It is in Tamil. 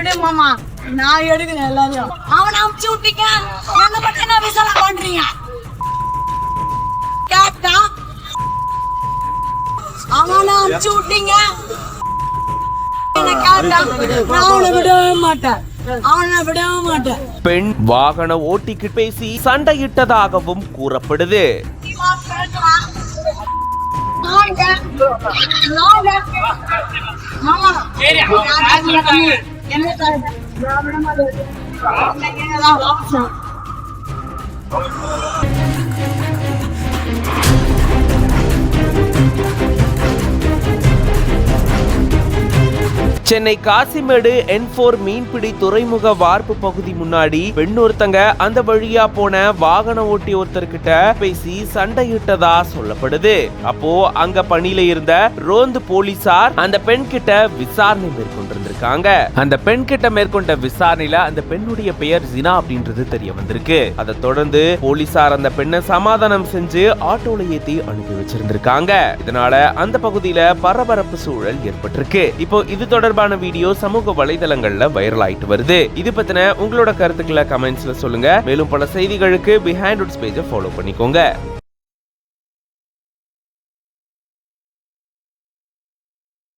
விடு மாமா, நான் எடுக்கிறேன் எல்லாரையும். அவனை அமுச்சு விட்டீங்க, என்ன மட்டும் என்ன விசாரணை பண்றீங்க? கேட்டா அவனை அமுச்சு விட்டீங்க, என்ன கேட்டா நான் அவனை விடவே மாட்டேன், அவனை விடவே மாட்டேன். பெண் வாகன ஓட்டிக்கு பேசி சண்டையிட்டதாகவும் கூறப்படுது. சென்னை காசிமேடு N4 மீன்பிடி துறைமுக வார்ப்பு பகுதி முன்னாடி பெண் ஒருத்தங்க அந்த வழியா போன வாகன ஓட்டி ஒருத்தர்கிட்ட பேசி சண்டையிட்டதா சொல்லப்படுது. அப்போ அங்க பணியில இருந்த ரோந்து போலீசார் அந்த பெண் கிட்ட விசாரணை மேற்கொண்டிருந்திருக்காங்க. அந்த பெண் கிட்ட மேற்கொண்ட விசாரணையில அந்த பெண்ணுடைய பெயர் ஜினா அப்படின்றது தெரிய வந்திருக்கு. அதை தொடர்ந்து போலீசார் அந்த பெண்ணை சமாதானம் செஞ்சு ஆட்டோல ஏத்தி அனுப்பி வச்சிருந்திருக்காங்க. இதனால அந்த பகுதியில பரபரப்பு சூழல் ஏற்பட்டிருக்கு. இப்போ இது தொடர்பான வீடியோ சமூக வலைதளங்கள்ல வைரல் ஆயிட்டு வருது. இது பத்தின உங்களோட கருத்துக்களை கமெண்ட்ஸ்ல சொல்லுங்க. மேலும் பல செய்திகளுக்கு பிஹைண்ட் வுட்ஸ் பேஜை ஃபாலோ பண்ணிக்கோங்க.